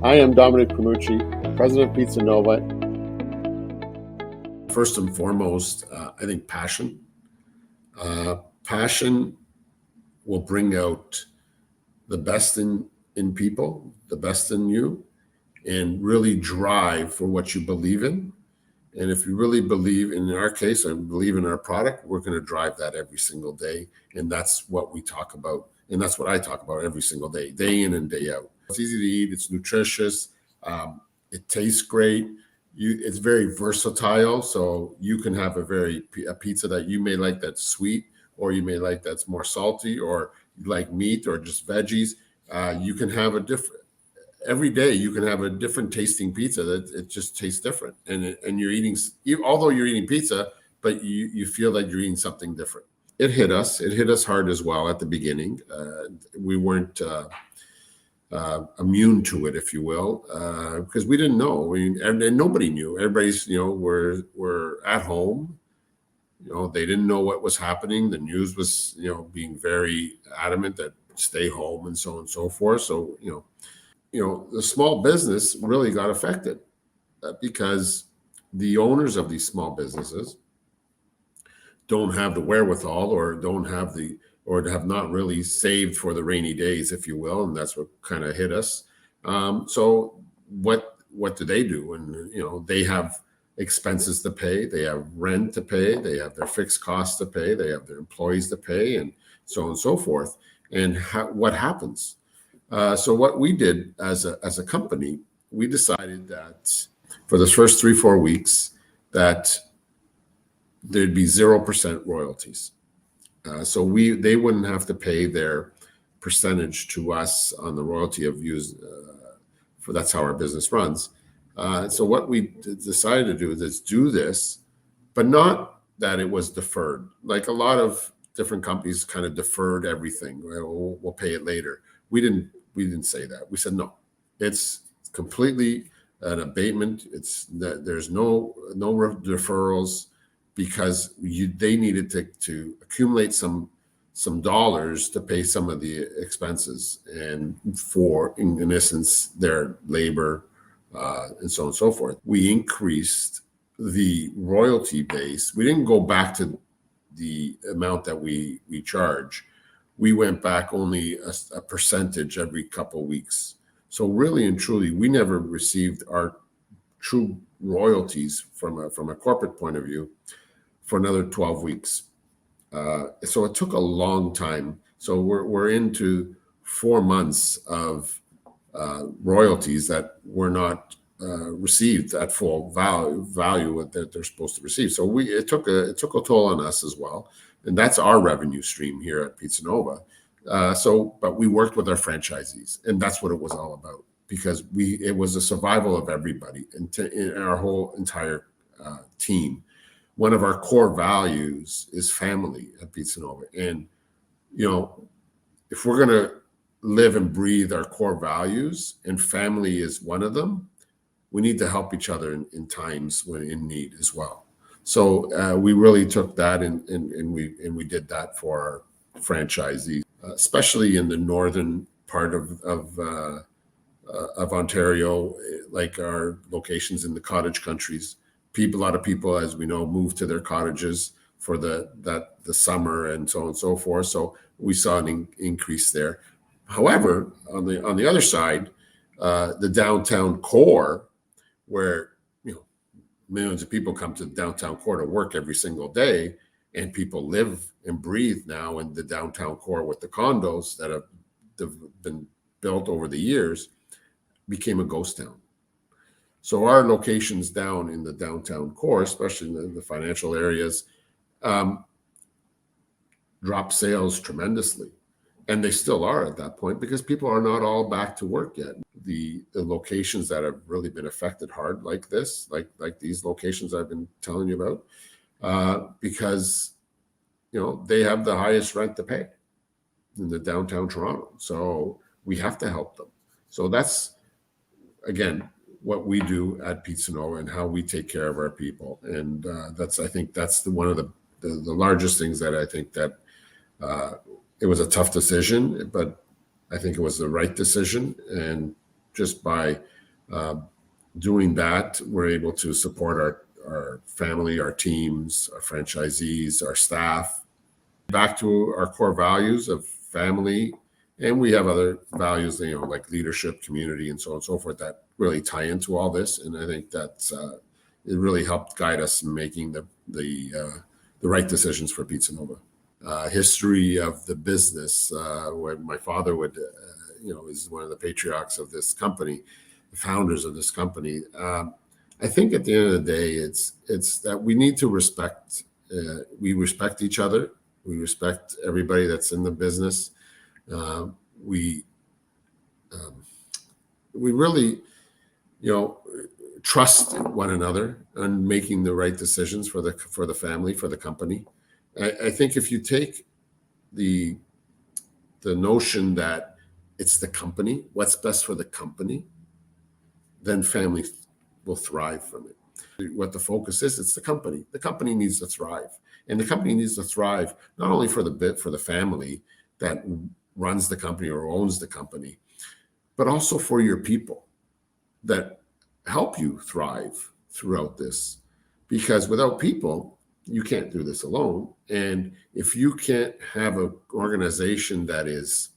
I am Domenic Primucci, President of Pizza Nova. First and foremost, I think passion. Passion will bring out the best in people, the best in you, and really drive for what you believe in. And if you really believe, in our case, I believe in our product, we're going to drive that every single day. And that's what we talk about. And that's what I talk about every single day in and day out. It's easy to eat. It's nutritious. It tastes great. It's very versatile. So you can have a pizza that you may like that's sweet, or you may like that's more salty, or you like meat or just veggies. You can have every day you can have a different tasting pizza that it just tastes different. And you're eating, although you're eating pizza, but you feel that you're eating something different. It hit us hard as well at the beginning. We weren't immune to it, if you will, because we didn't know. And nobody knew. Everybody's, we're at home. They didn't know what was happening. The news was, being very adamant that stay home and so on and so forth. So, the small business really got affected because the owners of these small businesses don't have the wherewithal or have not really saved for the rainy days, if you will. And that's what kind of hit us. So what do they do? And, they have expenses to pay. They have rent to pay. They have their fixed costs to pay. They have their employees to pay, and so on and so forth. And what happens? So what we did as a company, we decided that for the first 3-4 weeks that there'd be 0% royalties. So they wouldn't have to pay their percentage to us on the royalty of use. That's how our business runs. So what we decided to do is do this, but not that it was deferred. Like a lot of different companies kind of deferred everything. We'll pay it later. We didn't say that. We said, no, it's completely an abatement. There's no deferrals, because they needed to accumulate some dollars to pay some of the expenses, and for, in essence, their labor, and so on and so forth. We increased the royalty base. We didn't go back to the amount that we charge. We went back only a percentage every couple of weeks. So really and truly, we never received our true royalties from a corporate point of view for another 12 weeks. So it took a long time. So we're into 4 months of royalties that were not received at full value that they're supposed to receive. So it took a toll on us as well, and that's our revenue stream here at Pizza Nova. But we worked with our franchisees, and that's what it was all about, because it was a survival of everybody in our whole entire team. One of our core values is family at Pizza Nova, and if we're going to live and breathe our core values, and family is one of them, we need to help each other in times when in need as well. So we really took that and we did that for our franchisees, especially in the northern part of Ontario, like our locations in the cottage countries. A lot of people, as we know, move to their cottages for the summer and so on and so forth. So we saw an increase there. However, on the other side, the downtown core, where millions of people come to the downtown core to work every single day, and people live and breathe now in the downtown core with the condos that have been built over the years, became a ghost town. So our locations down in the downtown core, especially in the financial areas, dropped sales tremendously. And they still are at that point, because people are not all back to work yet. The locations that have really been affected hard like this, like these locations I've been telling you about, because they have the highest rent to pay in the downtown Toronto. So we have to help them. So that's, again, what we do at Pizza Nova and how we take care of our people. And I think that's one of the largest things that I think that it was a tough decision, but I think it was the right decision. And just by Doing that, we're able to support our family, our teams, our franchisees, our staff, back to our core values of family. And we have other values, like leadership, community, and so on and so forth that really tie into all this. And I think that's it really helped guide us in making the right decisions for Pizza Nova. History of the business, where my father would, is one of the patriarchs of this company, the founders of this company. I think at the end of the day, it's that we need to respect. We respect each other. We respect everybody that's in the business. We really, trust one another and making the right decisions for the family, for the company. I think if you take the notion that it's the company, what's best for the company, then family will thrive from it. What the focus is, it's the company. The company needs to thrive, and the company needs to thrive not only for the family that runs the company or owns the company, but also for your people that help you thrive throughout this. Because without people, you can't do this alone. And if you can't have an organization that is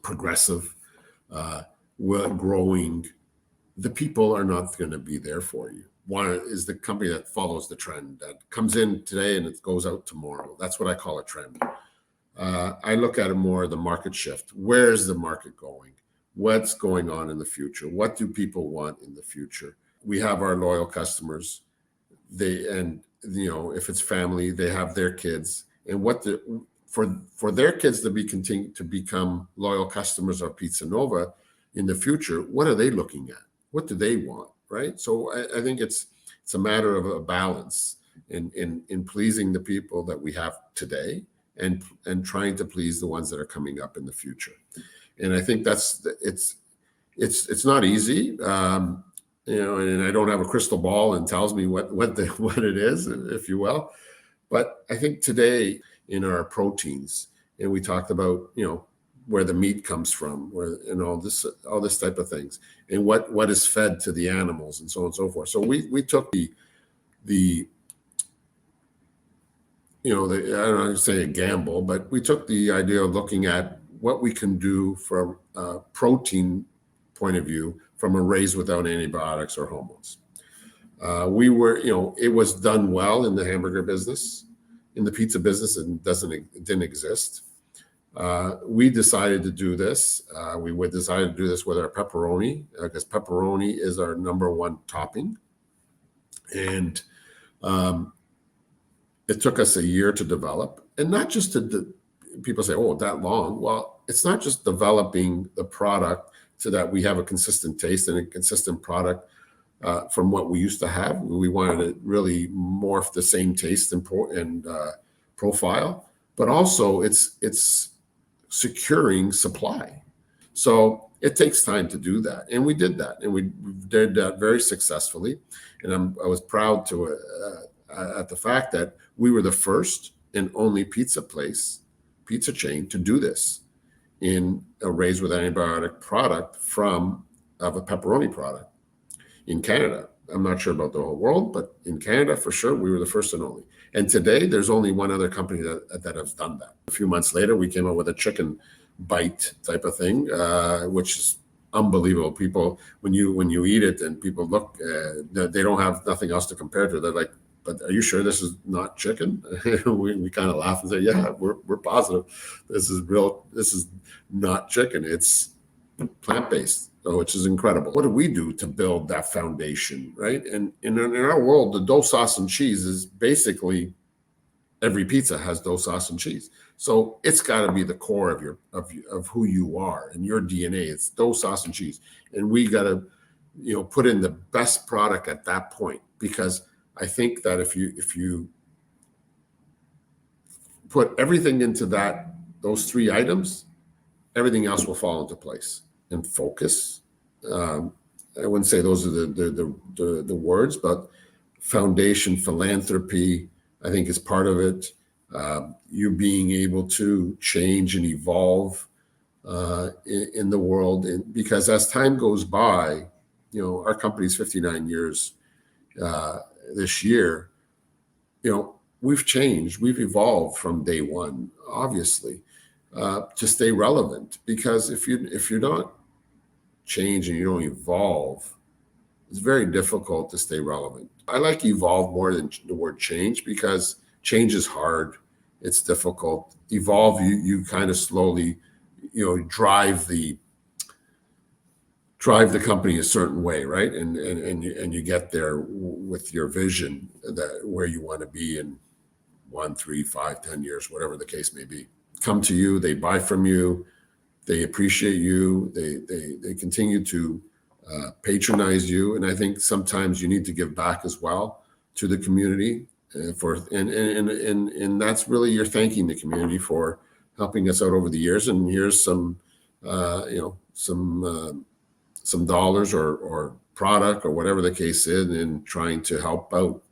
progressive, growing, the people are not going to be there for you. One is the company that follows the trend, that comes in today and it goes out tomorrow. That's what I call a trend. I look at it more the market shift. Where's the market going? What's going on in the future? What do people want in the future? We have our loyal customers. If it's family, they have their kids, and for their kids to continue to become loyal customers of Pizza Nova in the future, what are they looking at? What do they want, right? So I think it's a matter of a balance in pleasing the people that we have today and trying to please the ones that are coming up in the future. And I think it's not easy, and I don't have a crystal ball and tells me what it is, if you will. But I think today in our proteins, and we talked about where the meat comes from, all this type of things, and what is fed to the animals, and so on and so forth. So we took the I don't know how to say a gamble, but we took the idea of looking at what we can do from a protein point of view from a raised without antibiotics or hormones. It was done well in the hamburger business. In the pizza business, it didn't exist. We decided to do this. We decided to do this with our pepperoni, because pepperoni is our number one topping. And it took us a year to develop, and not just people say, oh, that long. Well, it's not just developing the product so that we have a consistent taste and a consistent product from what we used to have. We wanted to really morph the same taste and profile, but also it's securing supply. So it takes time to do that, and we did that, and we did that very successfully. And I was proud at the fact that we were the first and only pizza chain to do this in a raised with antibiotic product of a pepperoni product in Canada. I'm not sure about the whole world, but in Canada, for sure, we were the first and only. And today, there's only one other company that has done that. A few months later, we came out with a chicken bite type of thing, which is unbelievable. People, when you eat it and people look, they don't have nothing else to compare to. They're like, but are you sure this is not chicken? we kind of laugh and say, yeah, we're positive. This is real. This is not chicken. It's plant-based, which is incredible. What do we do to build that foundation, right? And in our world, the dough, sauce, and cheese is basically every pizza has dough, sauce, and cheese. So it's got to be the core of who you are and your DNA. It's dough, sauce, and cheese, and we got to put in the best product at that point, because I think that if you put everything into those three items, everything else will fall into place. And focus. I wouldn't say those are the words, but foundation, philanthropy, I think is part of it. You being able to change and evolve in the world, because as time goes by, our company's 59 years this year. We've changed, we've evolved from day one, obviously, to stay relevant. Because if you're not change and you don't evolve, it's very difficult to stay relevant. I like evolve more than the word change, because change is hard. It's difficult. Evolve, you kind of slowly, drive the company a certain way, right? And you get there with your vision, that where you want to be in 1, 3, 5, 10 years, whatever the case may be. Come to you, they buy from you, they appreciate you, they continue to patronize you. And I think sometimes you need to give back as well to the community, and that's really, you're thanking the community for helping us out over the years. And here's some some dollars or product or whatever the case is, and trying to help out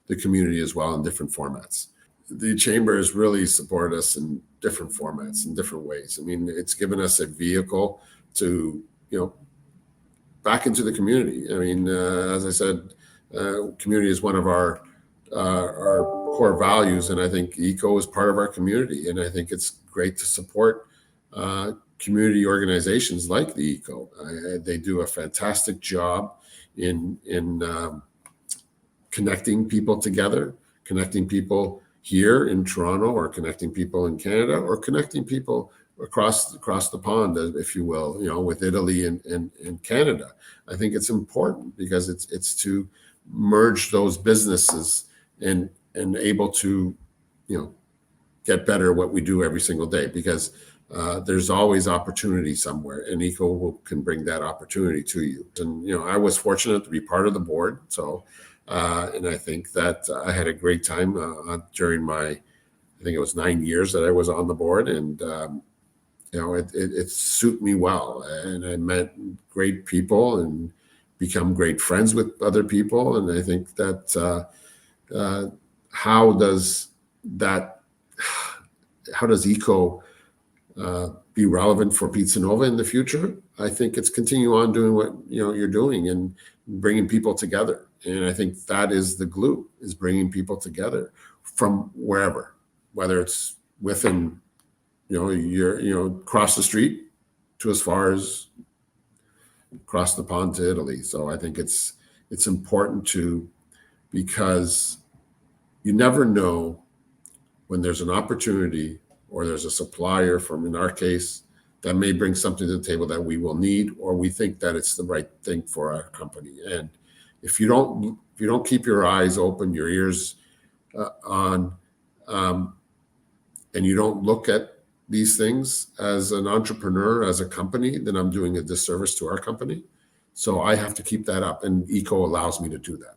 the community as well in different formats. The chamber has really supported us in different formats, in different ways. I mean, it's given us a vehicle to back into the community. I mean, as I said, community is one of our core values, and I think ICCO is part of our community. And I think it's great to support community organizations like the ICCO. They do a fantastic job in connecting people together, connecting people here in Toronto, or connecting people in Canada, or connecting people across the pond, if you will, with Italy and Canada. I think it's important, because it's to merge those businesses and able to get better at what we do every single day, because there's always opportunity somewhere, and ICCO can bring that opportunity to you. And I was fortunate to be part of the board, so and I think that I had a great time during my, I think it was 9 years that I was on the board, and it suited me well, and I met great people and become great friends with other people. And I think that how does ICCO be relevant for Pizza Nova in the future? I think it's continue on doing what you're doing, and bringing people together. And I think that is the glue, is bringing people together from wherever, whether it's within you're across the street to as far as across the pond to Italy. So I think it's important because you never know when there's an opportunity, or there's a supplier from, in our case, that may bring something to the table that we will need, or we think that it's the right thing for our company. And if you don't keep your eyes open, your ears on, and you don't look at these things as an entrepreneur, as a company, then I'm doing a disservice to our company. So I have to keep that up, and ICCO allows me to do that.